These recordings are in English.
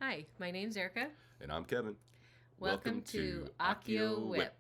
Hi, my name's Erica. And I'm Kevin. Welcome to Accio Wip.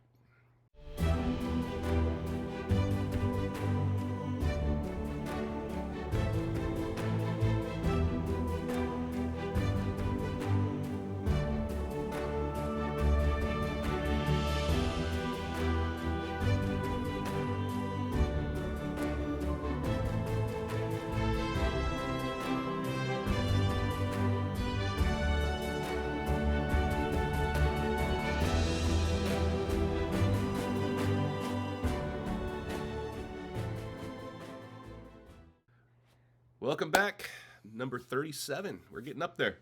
Welcome back. Number 37. We're getting up there.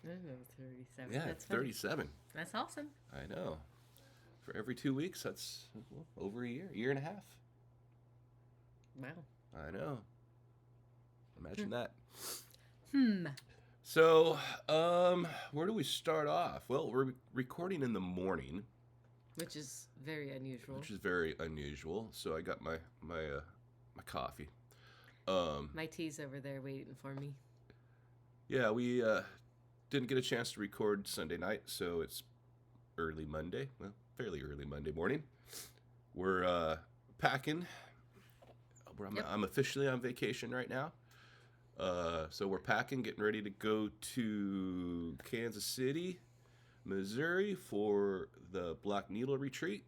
37. Yeah, That's 37. That's awesome. I know. For every 2 weeks, that's over a year and a half. Wow. I know. Imagine that. So, where do we start off? Well, we're recording in the morning, Which is very unusual. So I got my coffee. My tea's over there waiting for me. Yeah, we didn't get a chance to record Sunday night, so it's early Monday. Well, fairly early Monday morning. We're packing. I'm officially on vacation right now. So we're packing, getting ready to go to Kansas City, Missouri for the Black Needle Retreat.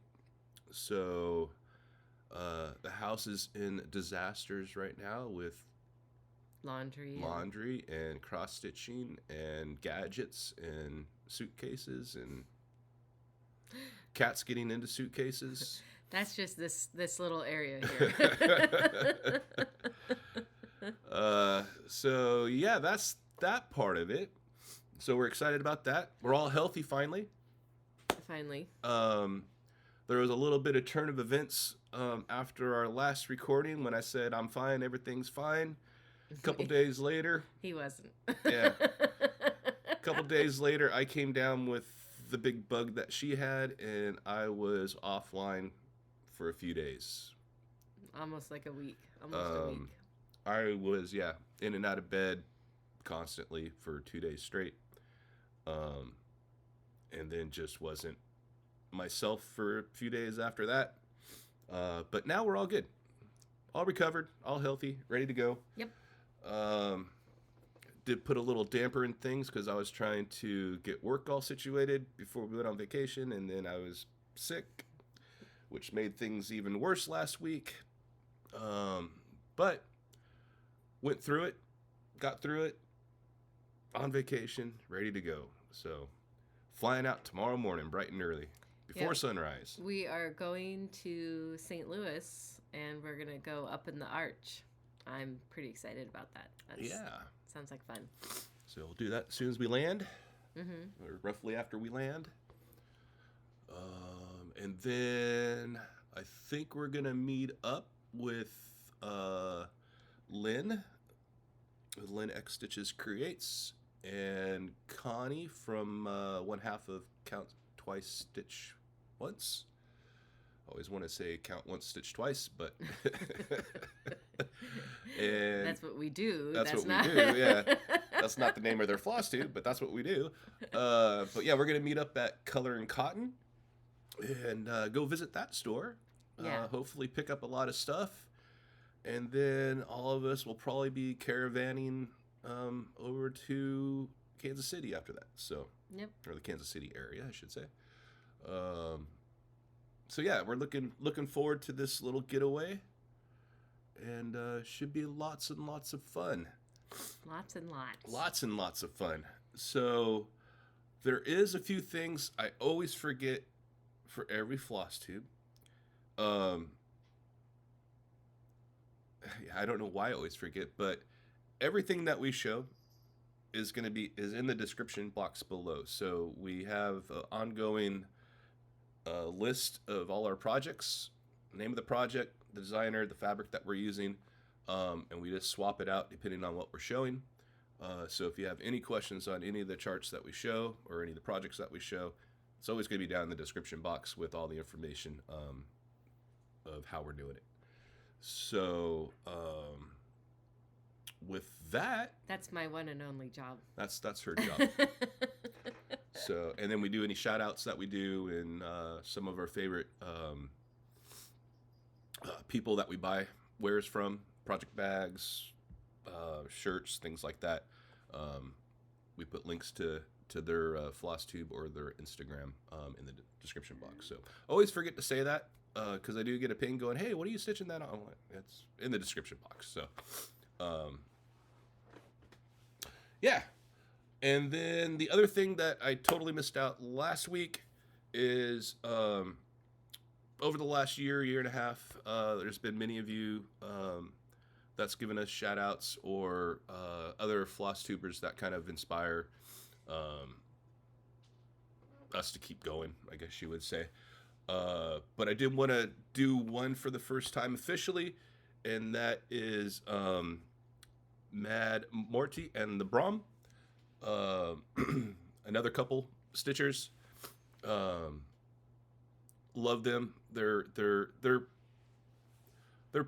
So the house is in disasters right now with laundry and cross-stitching and gadgets and suitcases and cats getting into suitcases. That's just this little area here. So yeah, that's that part of it. So we're excited about that. We're all healthy finally. Finally. There was a little bit of turn of events after our last recording when I said I'm fine, everything's fine. A couple days later, he wasn't. Yeah. A couple days later, I came down with the big bug that she had, and I was offline for a few days. Almost like a week. A week. I was, in and out of bed constantly for 2 days straight. And then just wasn't myself for a few days after that. But now we're all good. All recovered, all healthy, ready to go. Yep. Did put a little damper in things because I was trying to get work all situated before we went on vacation, and then I was sick, which made things even worse last week. But went through it, got through it, on vacation, ready to go. So flying out tomorrow morning, bright and early, before sunrise. We are going to St. Louis, and we're going to go up in the arch. I'm pretty excited about that. Sounds like fun. So we'll do that as soon as we land, or roughly after we land. And then I think we're going to meet up with Lynn X Stitches Creates, and Connie from one half of Count Twice Stitch Once. Always want to say count once, stitch twice, but and that's what we do. That's what we do. Yeah, that's not the name of their Flosstube, but that's what we do. But yeah, we're gonna meet up at Color and Cotton and go visit that store. Yeah. Hopefully, pick up a lot of stuff, and then all of us will probably be caravanning over to Kansas City after that. So, or the Kansas City area, I should say. So yeah, we're looking forward to this little getaway, and should be lots and lots of fun. Lots and lots. Lots and lots of fun. So there is a few things I always forget for every Flosstube. I don't know why I always forget, but everything that we show is in the description box below. So we have an ongoing list of all our projects, name of the project, the designer, the fabric that we're using, and we just swap it out depending on what we're showing. So if you have any questions on any of the charts that we show or any of the projects that we show, it's always going to be down in the description box with all the information of how we're doing it. So with that, that's my one and only job. That's her job. So, and then we do any shout outs that we do, and some of our favorite people that we buy wares from, project bags, shirts, things like that. We put links to their Flosstube or their Instagram in the description box. So always forget to say that, because I do get a ping going, hey, what are you stitching that on? It's in the description box. So yeah. And then the other thing that I totally missed out last week is over the last year and a half, there's been many of you that's given us shout outs, or other floss tubers that kind of inspire us to keep going, I guess you would say. But I did want to do one for the first time officially, and that is Mad Morty and the Brom. Another couple stitchers. Love them. They're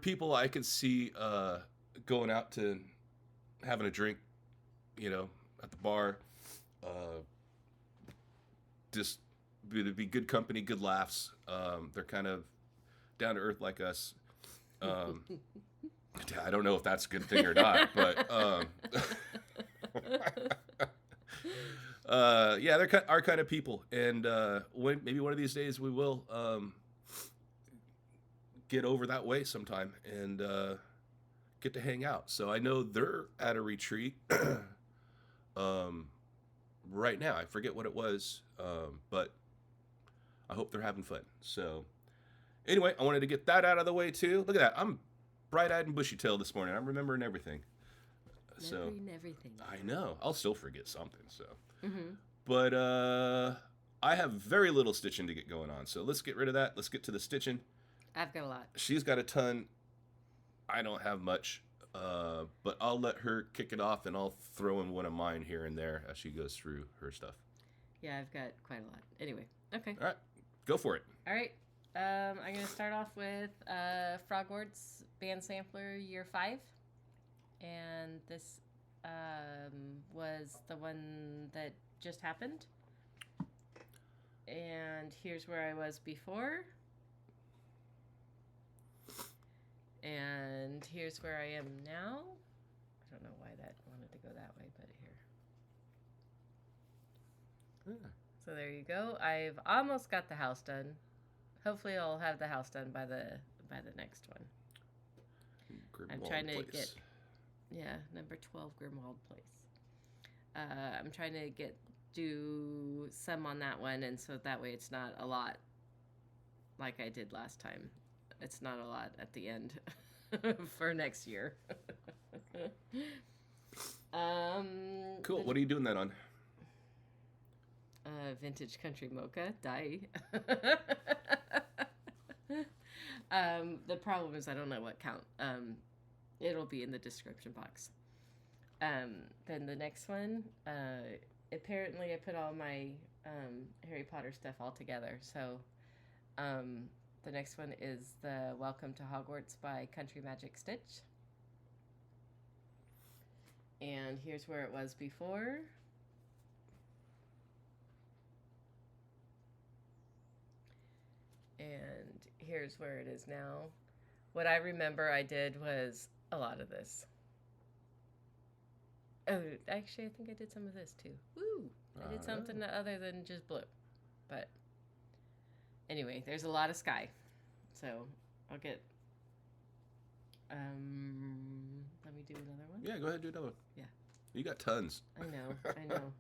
people I could see going out to having a drink, at the bar. Just be good company, good laughs. They're kind of down to earth like us. I don't know if that's a good thing or not, but yeah, they're our kind of people, and maybe one of these days we will get over that way sometime and get to hang out. So I know they're at a retreat right now. I forget what it was, but I hope they're having fun. So anyway, I wanted to get that out of the way too. Look at that. I'm bright-eyed and bushy-tailed this morning. I'm remembering everything. Everything. I know. I'll still forget something. So, but I have very little stitching to get going on. So let's get rid of that. Let's get to the stitching. I've got a lot. She's got a ton. I don't have much, but I'll let her kick it off, and I'll throw in one of mine here and there as she goes through her stuff. Yeah, I've got quite a lot. Anyway, okay. All right, go for it. All right. I'm going to start off with Frogwarts Band Sampler Year 5. And this was the one that just happened. And here's where I was before. And here's where I am now. I don't know why that wanted to go that way, but here. Yeah. So there you go. I've almost got the house done. Hopefully I'll have the house done by the next one. I'm trying to get... Yeah, number 12, Grimwald Place. I'm trying to do some on that one, and so that way it's not a lot like I did last time. It's not a lot at the end for next year. Cool. What are you doing that on? Vintage Country Mocha dye. The problem is I don't know what count. It'll be in the description box. Then the next one, apparently I put all my Harry Potter stuff all together. So the next one is the Welcome to Hogwarts by Country Magic Stitch. And here's where it was before. And here's where it is now. What I remember I did was a lot of this. Oh, actually, I think I did some of this too. Woo! I did something other than just blue. But anyway, there's a lot of sky. So I'll get... let me do another one. Yeah, go ahead and do another one. Yeah. You got tons. I know.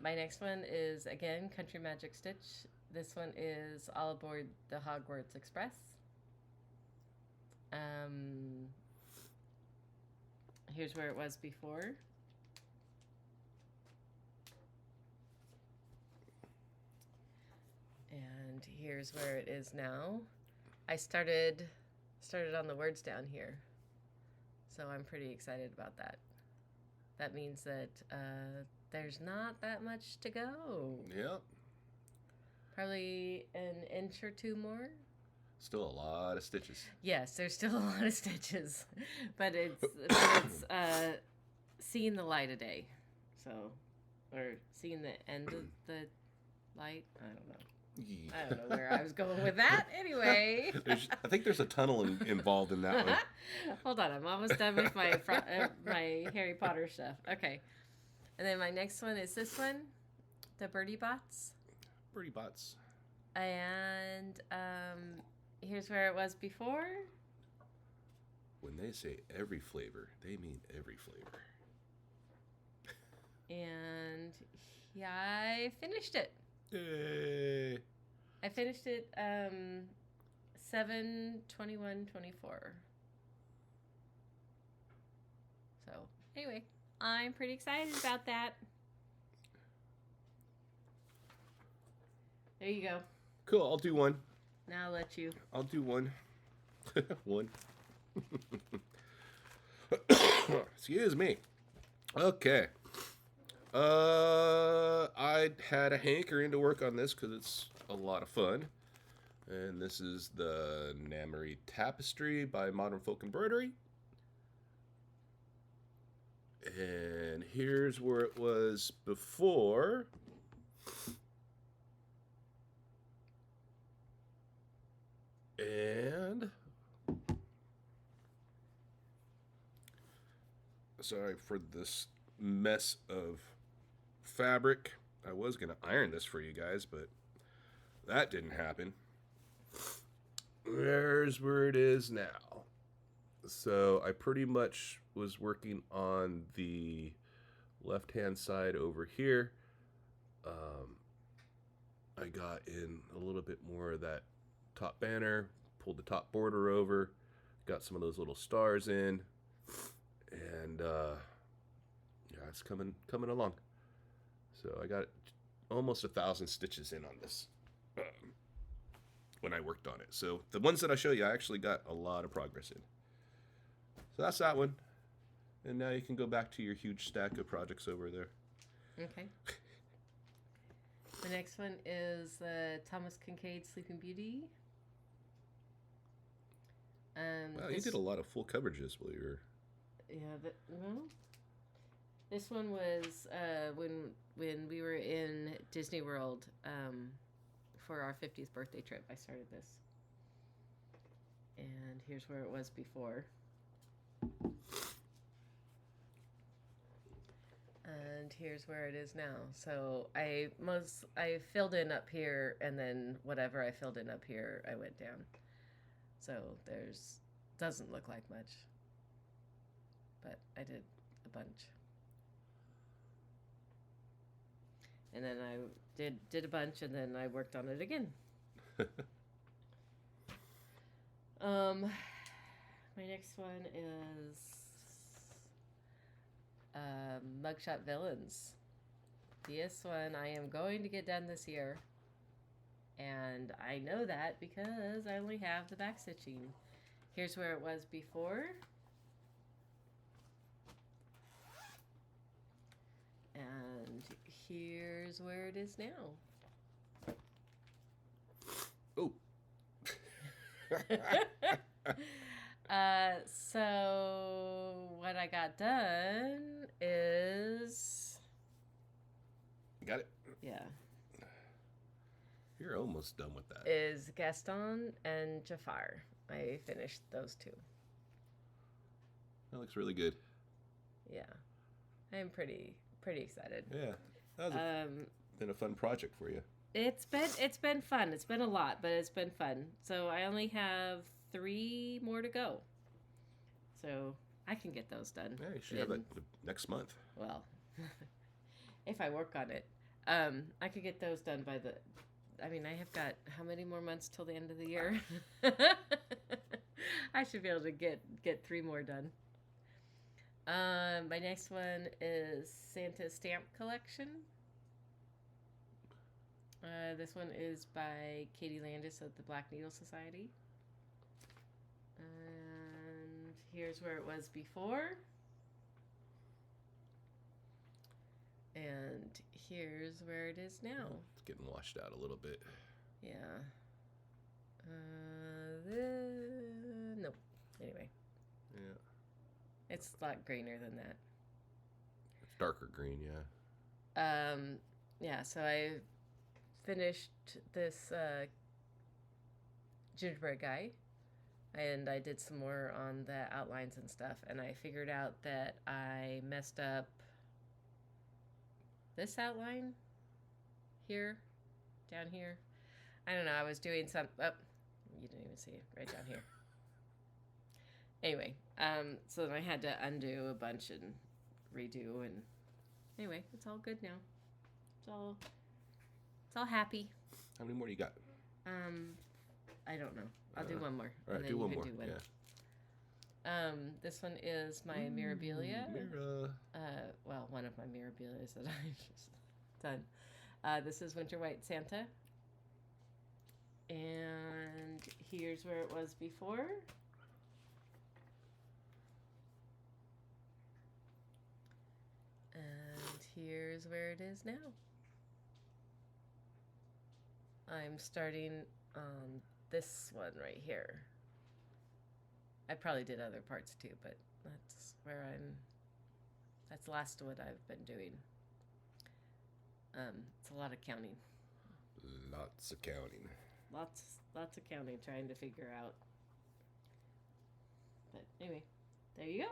My next one is, again, Country Magic Stitch. This one is All Aboard the Hogwarts Express. Here's where it was before. And here's where it is now. I started on the words down here. So I'm pretty excited about that. That means that there's not that much to go. Yep. Probably an inch or two more. Still a lot of stitches. Yes, there's still a lot of stitches, but it's seeing the light of day, so, or seeing the end of the light. I don't know. Yeah. I don't know where I was going with that. Anyway, I think there's a tunnel involved in that one. Hold on, I'm almost done with my my Harry Potter stuff. Okay, and then my next one is this one, the Bertie Bots. Bertie Bots. And here's where it was before. When they say every flavor, they mean every flavor. And yeah, I finished it. Yay! I finished it 7/21/24. So anyway, I'm pretty excited about that. There you go. Cool, I'll do one. Now I'll let you. I'll do one. One. Excuse me. Okay. I had a hankering to work on this because it's a lot of fun. And this is the Namarie Tapestry by Modern Folk Embroidery. And here's where it was before. And sorry for this mess of fabric. I was going to iron this for you guys, but that didn't happen. There's where it is now. So I pretty much was working on the left-hand side over here. I got in a little bit more of that top banner, pulled the top border over, got some of those little stars in, and yeah, it's coming along. So I got almost 1,000 stitches in on this when I worked on it. So the ones that I show you, I actually got a lot of progress in. So that's that one. And now you can go back to your huge stack of projects over there. Okay. The next one is Thomas Kincaid Sleeping Beauty. Wow, you did a lot of full coverages while you were... Yeah, well, this one was when we were in Disney World for our 50th birthday trip. I started this. And here's where it was before. And here's where it is now. So I filled in up here, and then whatever I filled in up here, I went down. So doesn't look like much, but I did a bunch. And then I did a bunch, and then I worked on it again. My next one is Mugshot Villains. This one I am going to get done this year. And I know that because I only have the back stitching. Here's where it was before. And here's where it is now. Oh. So what I got done is... Got it? Yeah. You're almost done with that. Is Gaston and Jafar. I finished those two. That looks really good. Yeah. I'm pretty excited. Yeah. That was been a fun project for you. It's been fun. It's been a lot, but it's been fun. So I only have 3 more to go. So I can get those done. Yeah, you should have it next month. Well, if I work on it. I could get those done by the... I mean, I have got how many more months till the end of the year? I should be able to get 3 more done. My next one is Santa Stamp Collection. This one is by Katie Landis of the Black Needle Society. And here's where it was before. And here's where it is now. It's getting washed out a little bit. Yeah. Nope. Anyway. Yeah. It's a lot greener than that. It's darker green, yeah. Yeah, so I finished this gingerbread guy, and I did some more on the outlines and stuff, and I figured out that I messed up this outline here, down here. I don't know, I was doing some, you didn't even see it, right down here. Anyway, so then I had to undo a bunch and redo, and anyway, it's all good now. It's all happy. How many more you got? I don't know. I'll do one more. All right, do one more. Yeah. This one is my Mirabilia. Well, one of my Mirabilias that I've just done. This is Winter White Santa. And here's where it was before. And here's where it is now. I'm starting on this one right here. I probably did other parts too, but that's where that's last what I've been doing. It's a lot of counting. Lots of counting. Lots of counting, trying to figure out. But anyway, there you go.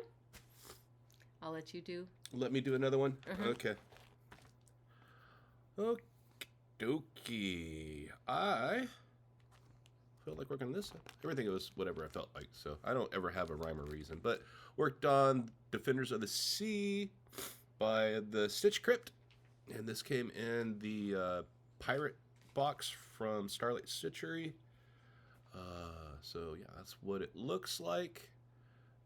I'll let you do. Let me do another one? Okay. Okey-dokey. I felt like working on this. Everything was whatever I felt like, so I don't ever have a rhyme or reason. But worked on Defenders of the Sea by the Stitch Crypt. And this came in the pirate box from Starlight Stitchery. So yeah, that's what it looks like.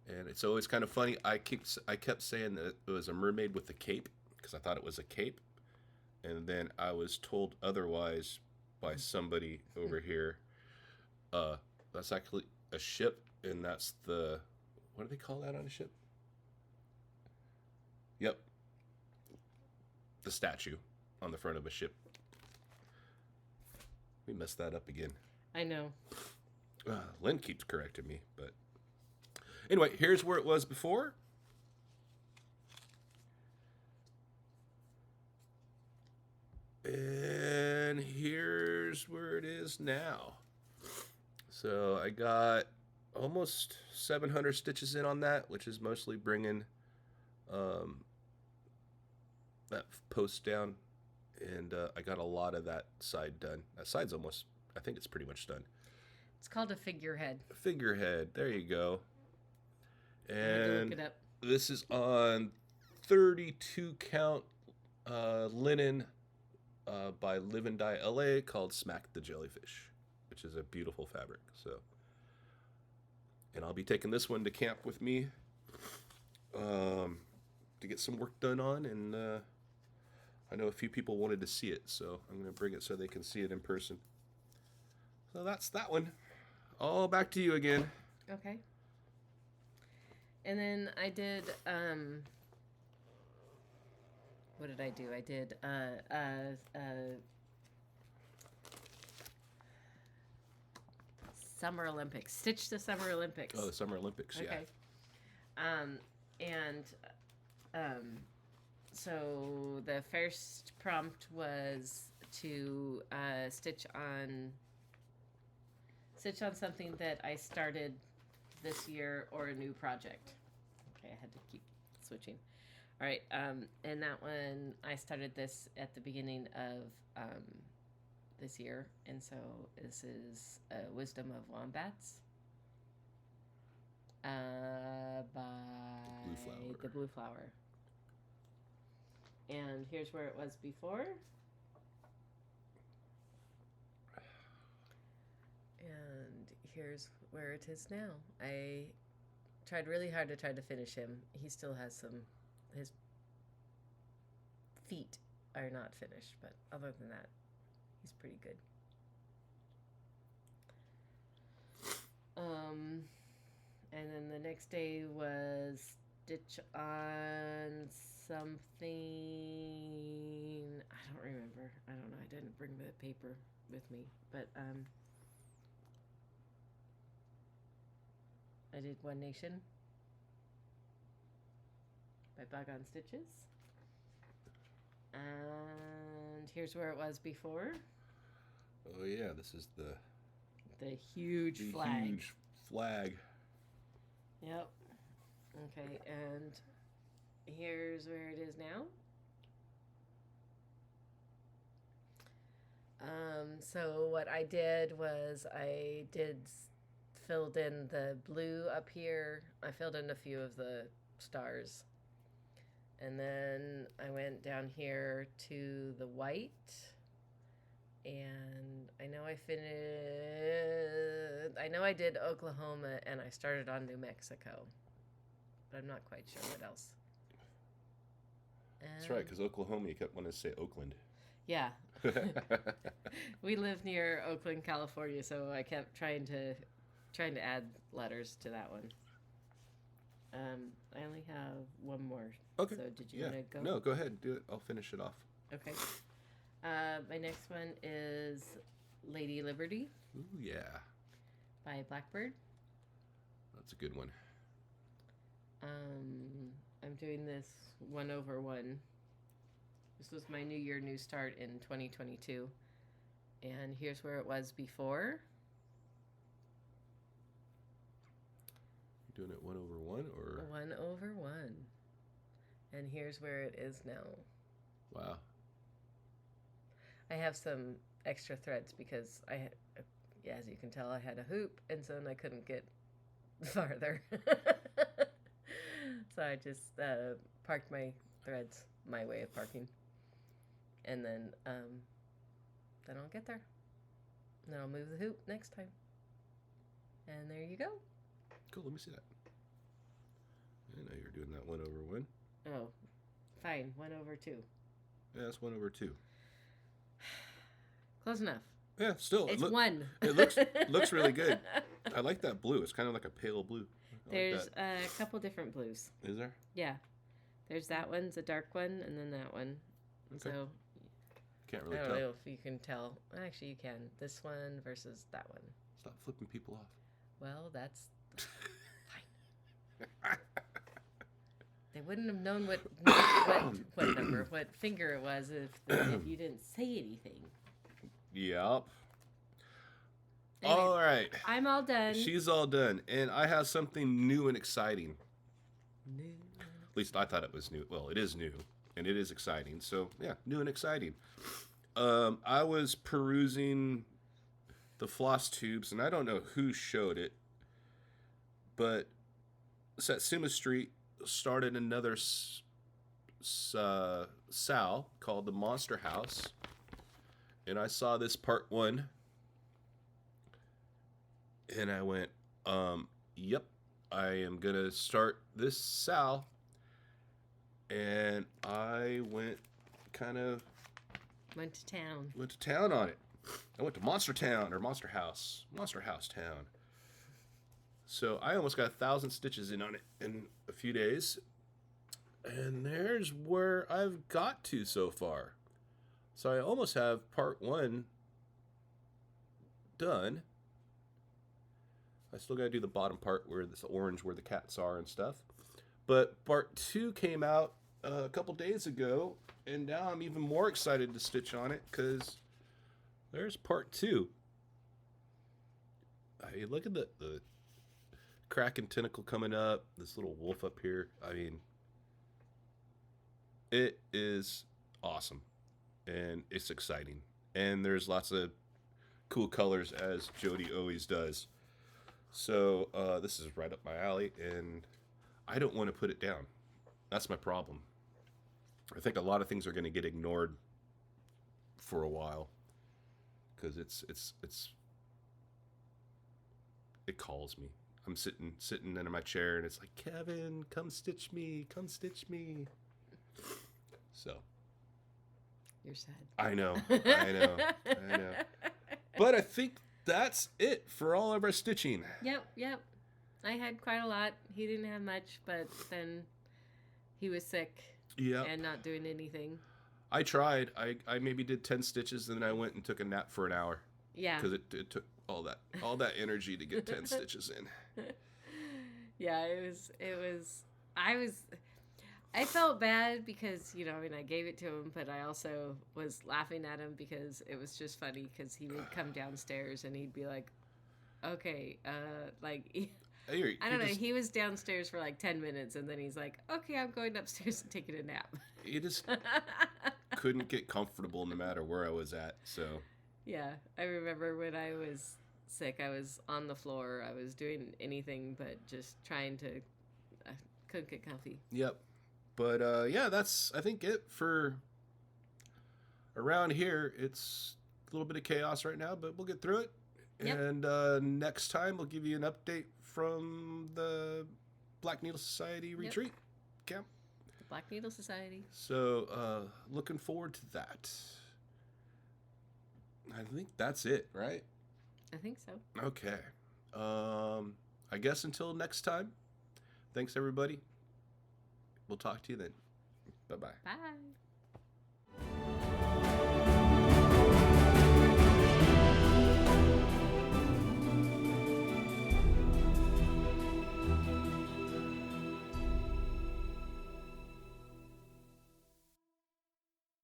And it's always kind of funny. I kept saying that it was a mermaid with a cape because I thought it was a cape. And then I was told otherwise by somebody over here. That's actually a ship, and that's the, what do they call that on a ship? Yep. The statue on the front of a ship. We messed that up again. I know. Lynn keeps correcting me, but anyway, here's where it was before. And here's where it is now. So I got almost 700 stitches in on that, which is mostly bringing that post down. And I got a lot of that side done. That side's almost, I think it's pretty much done. It's called a figurehead. Figurehead, there you go. And I had to look it up. This is on 32 count linen by Live and Die LA called Smack the Jellyfish, which is a beautiful fabric. So, and I'll be taking this one to camp with me to get some work done on, and I know a few people wanted to see it, so I'm going to bring it so they can see it in person. So that's that one. All back to you again. Okay. And then I did, what did I do? I did, Summer Olympics. Stitch the Summer Olympics. Oh, the Summer Olympics, okay. Yeah. So the first prompt was to stitch on something that I started this year or a new project. Okay, I had to keep switching. All right, and that one, I started this at the beginning of this year, and so this is Wisdom of Wombats by the Blue Flower. And here's where it was before. And here's where it is now. I tried really hard to try to finish him. He still has his feet are not finished, but other than that, he's pretty good. And then the next day was stitch on something. I don't remember. I don't know. I didn't bring the paper with me, but I did One Nation by ByGone Stitches. And here's where it was before. Oh yeah, this is the huge flag. Huge flag. Yep. Okay, and here's where it is now. So what I did was filled in the blue up here. I filled in a few of the stars. And then I went down here to the white. And I know I did Oklahoma and I started on New Mexico. But I'm not quite sure what else. That's right, because Oklahoma, you kept wanting to say Oakland. Yeah. We live near Oakland, California, so I kept trying to add letters to that one. I only have one more. Okay. So did you want to go? No, go ahead. Do it. I'll finish it off. Okay. My next one is Lady Liberty. Ooh, yeah. By Blackbird. That's a good one. I'm doing this 1/1. This was my New Year, New Start in 2022. And here's where it was before. You're doing it 1/1 or? 1/1. And here's where it is now. Wow. I have some extra threads because as you can tell, I had a hoop, and so then I couldn't get farther. So I just parked my threads, my way of parking. And then I'll get there. And then I'll move the hoop next time. And there you go. Cool, let me see that. I know you're doing that 1/1. Oh, fine, 1/2. Yeah, that's 1/2. Close enough. Yeah, still. It's one. It looks really good. I like that blue. It's kind of like a pale blue. There's a couple different blues. Is there? Yeah. There's that one's a dark one, and then that one. Okay. So Can't really I tell. don't know if you can tell. Actually, you can. This one versus that one. Stop flipping people off. Well, that's fine. They wouldn't have known what number, what finger it was if you didn't say anything. Yep. Anyway, all right. I'm all done. She's all done. And I have something new and exciting. New. At least I thought it was new. Well, it is new. And it is exciting. So, yeah, new and exciting. I was perusing the floss tubes, and I don't know who showed it, but Satsuma Street started another Sal called the Monster House. And I saw this part 1. And I went, yep, I am going to start this Sal. And I went Went to town on it. I went to Monster Town or Monster House Town. So I almost got 1,000 stitches in on it in a few days. And there's where I've got to so far. So I almost have part 1 done. I still got to do the bottom part where this orange where the cats are and stuff. But part 2 came out a couple days ago, and now I'm even more excited to stitch on it because there's part 2. Hey, look at the Kraken tentacle coming up, this little wolf up here. I mean, it is awesome, and it's exciting. And there's lots of cool colors, as Jody always does. So this is right up my alley, and I don't want to put it down. That's my problem. I think a lot of things are going to get ignored for a while because it calls me. I'm sitting in my chair, and it's like, Kevin, come stitch me. So you're sad. I know. But I think that's it for all of our stitching. Yep. I had quite a lot. He didn't have much, but then he was sick. Yeah. And not doing anything. I tried. I maybe did 10 stitches, and then I went and took a nap for an hour. Yeah. Because it took all that energy to get 10 stitches in. Yeah, I felt bad because, I gave it to him, but I also was laughing at him because it was just funny because he would come downstairs and he'd be like, okay, I don't know. He was downstairs for like 10 minutes and then he's like, okay, I'm going upstairs and taking a nap. He just couldn't get comfortable no matter where I was at, so. Yeah, I remember when I was sick, I was on the floor. I was doing anything but just trying to, couldn't get comfy. Yep. But, yeah, that's, I think, it for around here. It's a little bit of chaos right now, but we'll get through it. Yep. And next time, we'll give you an update from the Black Needle Society retreat camp. The Black Needle Society. So, looking forward to that. I think that's it, right? I think so. Okay. I guess until next time, thanks, everybody. We'll talk to you then. Bye-bye. Bye.